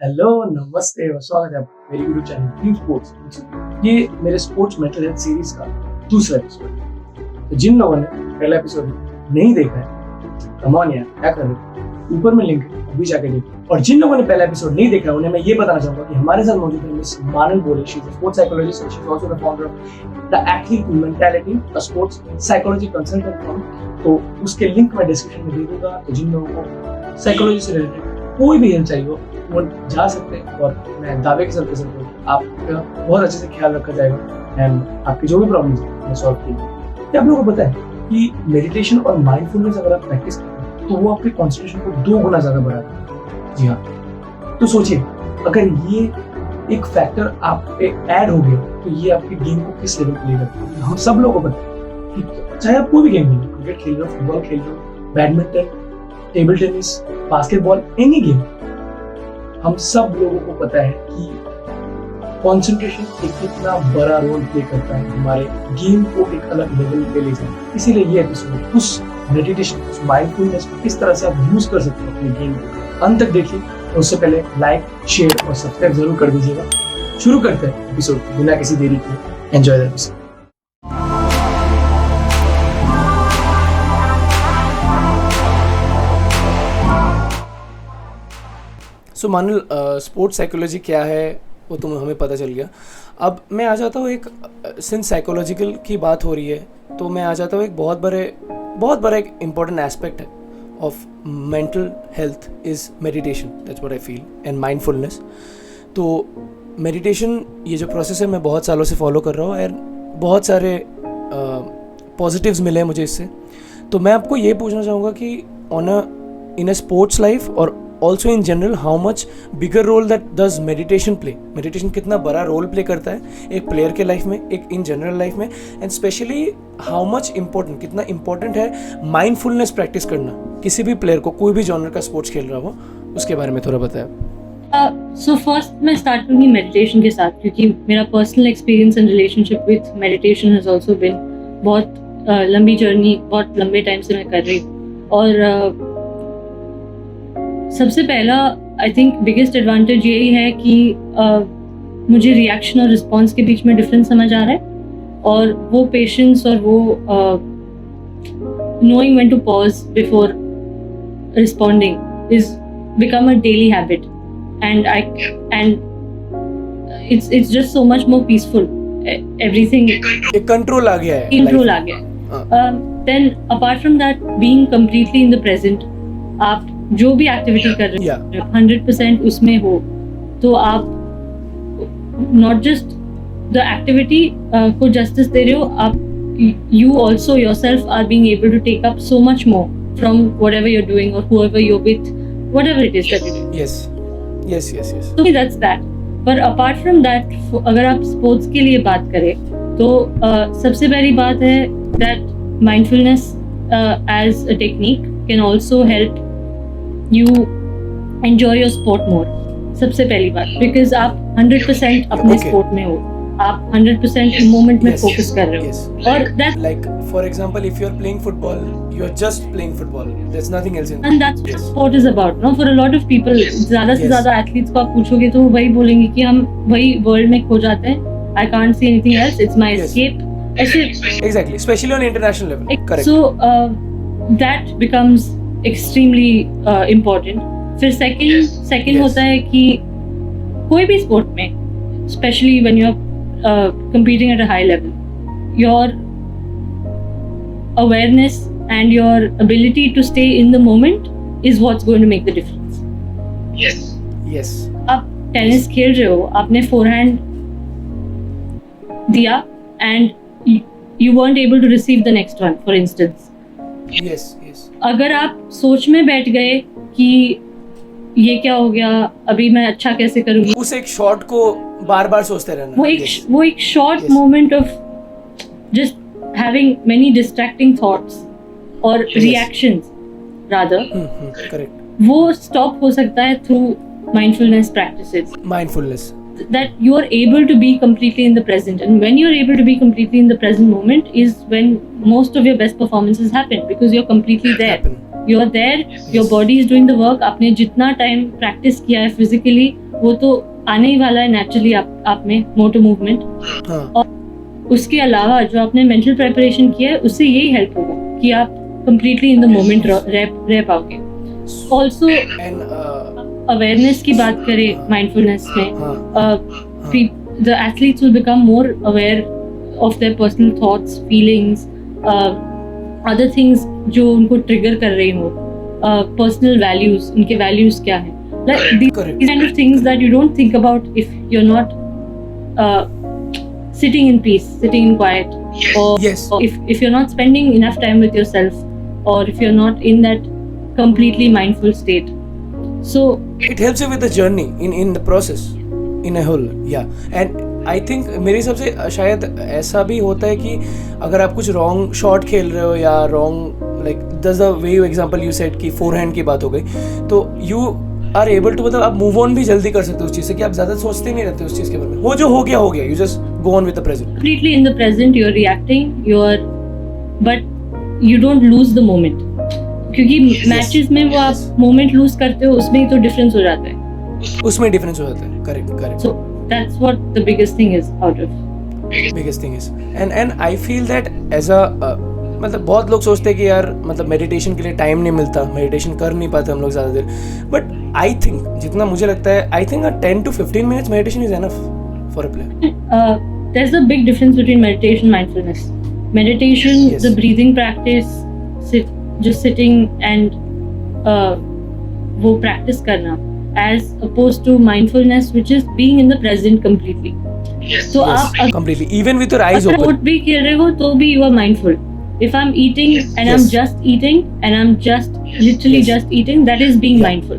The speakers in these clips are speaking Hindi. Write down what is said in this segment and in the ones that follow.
हेलो, नमस्ते और स्वागत है आपका मेरे यूट्यूब चैनल टीम स्पोर्ट्स। ये मेरे स्पोर्ट्स मेंटल हेल्थ सीरीज का दूसरा एपिसोड। तो जिन लोगों ने पहला एपिसोड नहीं देखा है, कम ऑन यार, क्या कर रहे हो? ऊपर में लिंक है, अभी जाके देखो। और जिन लोगों ने पहला एपिसोड नहीं देखा है, उन्हें मैं ये बताना चाहूंगा कि हमारे साथ मौजूद है मिस मानल बोले। She is a sports psychologist and she is also the founder of the athlete mentality, a sports psychology consultant firm. तो उसके लिंक मैं डिस्क्रिप्शन में दे दूंगा। तो जिन लोगों को साइकोलॉजी से रिलेटेड कोई भी हेल्प चाहिए हो, वो जा सकते हैं। और मैं दावे के साथ कह सकता हूँ आपका बहुत अच्छे से ख्याल रखा जाएगा एंड आपकी जो भी प्रॉब्लम्स है मैं सॉल्व की। क्या आप लोगों को पता है कि मेडिटेशन और माइंडफुलनेस अगर आप प्रैक्टिस करते हैं तो वो आपके कॉन्सेंट्रेशन को 2 गुना ज्यादा बढ़ाता है। जी हाँ, तो सोचिए अगर ये एक फैक्टर आप पे ऐड हो गया तो ये आपके गेम को किस लेवल पे ले जाता है। हम सब लोगों को पता है कि चाहे आप कोई भी गेम खेलो, क्रिकेट खेल रहे हो, फुटबॉल खेल रहे हो, badminton, table tennis, basketball, any game, हम सब लोगों को पता है कि कंसंट्रेशन एक कितना बड़ा रोल प्ले करता है हमारे गेम को एक अलग लेवल पे ले जाने। इसीलिए ये एपिसोड उस मेडिटेशन, उस माइंडफुलनेस को किस तरह से आप यूज कर सकते हो अपने गेम को, अंत तक देखिए। और उससे पहले लाइक, शेयर और सब्सक्राइब जरूर कर दीजिएगा। शुरू करते हैं एपिसोड बिना किसी देरी के। Enjoy the episode. सो मानल, स्पोर्ट्स साइकोलॉजी क्या है वो तो हमें पता चल गया। अब मैं आ जाता हूँ एक, सिंस साइकोलॉजिकल की बात हो रही है तो मैं आ जाता हूँ एक बहुत बड़ा एक इम्पॉर्टेंट एस्पेक्ट है of mental health is meditation. That's what I feel, and mindfulness. तो मेडिटेशन ये जो प्रोसेस है मैं बहुत सालों से फॉलो कर रहा हूँ एंड बहुत सारे पॉजिटिव्स मिले हैं मुझे इससे। तो मैं आपको ये पूछना चाहूँगा कि इन अ स्पोर्ट्स लाइफ और also in general, how much bigger role that does meditation play. Meditation कितना बड़ा रोल प्ले करता है एक प्लेयर के लाइफ में, एक इन जनरल लाइफ में, and specially how much important, कितना इम्पोर्टेंट है माइंडफुलनेस प्रैक्टिस करना किसी भी प्लेयर को, कोई भी जॉनर का स्पोर्ट्स खेल रहा हो, उसके बारे में थोड़ा बताया। सो फर्स्ट मैं स्टार्ट करूँगी मेडिटेशन के साथ, क्योंकि मेरा personal experience and relationship with meditation has also been बहुत लंबी जर्नी, बहुत लंबे टाइम से मैं कर रही हूँ। और सबसे पहला आई थिंक बिगेस्ट एडवांटेज यही है कि मुझे रिएक्शन और रिस्पॉन्स के बीच में डिफरेंस समझ आ रहा है, और वो पेशेंस और वो knowing when to pause before responding is become a daily habit, and it's just so much more peaceful. Everything एक कंट्रोल आ गया है, control आ गया है। Then apart from that, being completely in the present, आप जो भी एक्टिविटी कर रहे हो 100% उसमें हो, तो आप नॉट जस्ट द एक्टिविटी को जस्टिस दे रहे हो, आप you also yourself are being able to take up so much more from whatever you're doing or whoever you're with, whatever it is that you're doing. yes. So that's that. पर apart from that, अगर आप स्पोर्ट्स के लिए बात करें तो सबसे पहली बात है that mindfulness as a technique can also help you enjoy your sport more. सबसे पहली बात, because आप 100% अपने स्पोर्ट में हो, आप 100% मोमेंट में फोकस कर रहे हो। और that, like for example, if you're playing football, you're just playing football, there's nothing else in it. and that's what sport is about, no? For a lot of people, ज़्यादा से ज़्यादा एथलीट्स को आप पूछोगे तो वो वही बोलेंगे कि हम वही वर्ल्ड में खो जाते हैं, I can't see anything else, it's my escape. ऐसे exactly, especially on international level. Correct. So that becomes extremely important. फिर second होता है कि कोई भी स्पोर्ट में, especially when you're competing at a high level, your awareness and your ability to stay in the moment is what's going to make the difference. Yes. आप टेनिस खेल रहे हो, आपने फोरहैंड दिया and you weren't able to receive the next one, for instance. Yes. अगर आप सोच में बैठ गए कि ये क्या हो गया, अभी मैं अच्छा कैसे करूँगी, उस एक शॉट को बार-बार सोचते रहना, वो एक short moment of just having many distracting thoughts और रिएक्शंस रादर, करेक्ट, वो स्टॉप हो सकता है through mindfulness practices, that you are able to be completely in the present, and when you are able to be completely in the present moment is when most of your best performances happen, because you're completely there. You're there, your body is doing the work. आपने जितना टाइम प्रैक्टिस किया है फिजिकली वो तो आने ही वाला है नेचुरली आप में, मोटर मूवमेंट। हाँ और उसके अलावा जो आपने मेंटल प्रिपरेशन किया है उससे यही हेल्प होगा कि आप कंप्लीटली इन द मोमेंट रह पाओगे। ऑल्सो अवेयरनेस की बात करें माइंडफुलनेस में, the athletes will become more aware of their personal thoughts, feelings, other things जो उनको ट्रिगर कर रही हो, पर्सनल वैल्यूज, उनके वैल्यूज क्या है, like these kind of things that you don't think about if you're not sitting in peace, sitting in quiet, or if you're not spending enough time with yourself, or if you're not in that completely mindful state. So it helps you with the journey in the process in a whole. And I think मेरे हिसाब से शायद ऐसा भी होता है कि अगर आप कुछ रॉन्ग शॉट खेल रहे हो या wrong like that's the way example you said कि फोरहैंड की बात हो गई, तो यू आर एबल टू, मतलब आप मूव ऑन भी जल्दी कर सकते हो उस चीज़ से कि आप ज़्यादा सोचते नहीं रहते उस चीज़ के बारे में। वो जो हो गया, you just go on with the present. completely in the present, you're reacting, but you don't lose the moment. क्योंकि मैचेस में वो आप मोमेंट लूज करते हो, उसमें ही तो डिफरेंस हो जाता है, उसमें डिफरेंस हो जाता है। Correct. So that's what the biggest thing is out of. Biggest thing is and I feel that as a मतलब बहुत लोग सोचते हैं कि यार मतलब मेडिटेशन के लिए टाइम नहीं मिलता, मेडिटेशन कर नहीं पाते हम लोग ज़्यादा देर, बट आई थिंक जितना मुझे लगता है, I think 10 to 15 minutes meditation is enough for a player. There's a big difference between meditation and mindfulness. Meditation, Yes. the breathing practice, just sitting and वो practice करना, as opposed to mindfulness, which is being in the present completely. तो आप Completely, even with your eyes अगर open. वोट भी खेल रहे हो तो भी you are mindful. If I'm eating and I'm just eating and I'm just literally just eating, that is being mindful.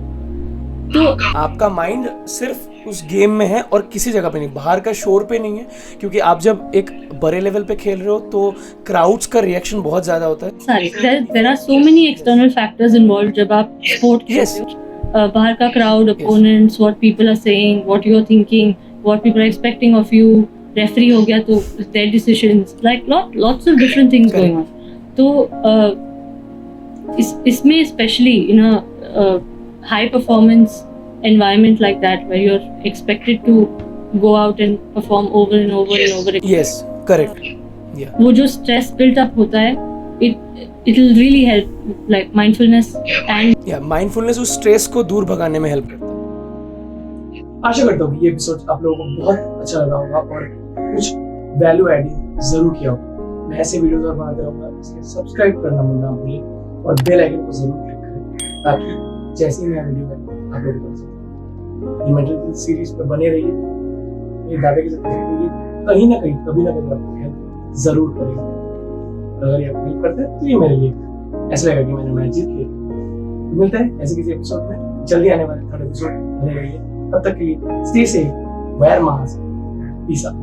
तो आपका माइंड सिर्फ उस गेम में है और किसी जगह पे नहीं, बाहर का शोर पे नहीं है, क्योंकि आप जब एक बड़े लेवल पे खेल रहे हो तो क्राउड्स का रिएक्शन बहुत ज्यादा होता है। सारे there are so many external factors involved जब आप स्पोर्ट Yes. खेलते हो। बाहर का crowd, opponents, what people are saying, what you are thinking, what people are expecting of you, referee हो गया तो their decisions, like lots of different things going on. तो इसमें especially in a high performance environment like that where you're expected to go out and perform over and over and over again. Yes, correct. Yeah. वो जो stress built up होता है, it will really help, like mindfulness and Yeah, mindfulness उस स्ट्रेस को दूर भगाने में हेल्प करता है। आशा करता हूँ कि ये एपिसोड आप लोगों को बहुत अच्छा लगा होगा और कुछ वैल्यू एडिंग जरूर किया होगा। मैं ऐसे वीडियोस और बनाते रहूंगा, इसलिए सब्सक्राइब करना ना भूलें और बेल आइकन को जरूर क्लिक करें ताकि जैसे ही मैं वीडियो अपलोड कर सकूं। ये मेंटल हेल्थ सीरीज पे बने रहिए, मेरे दावे के साथ रहिए, कहीं ना कहीं कभी ना कभी आपको हेल्प जरूर करेगा। अगर ये आपको हेल्प करता है तो ये मेरे लिए ऐसा लगेगा कि मैंने मैच जीत लिया। तो मिलते हैं ऐसे किसी एपिसोड में, जल्दी आने वाले थर्ड एपिसोड बने रहिए। तब तक के लिए stay safe, wear mask, peace out.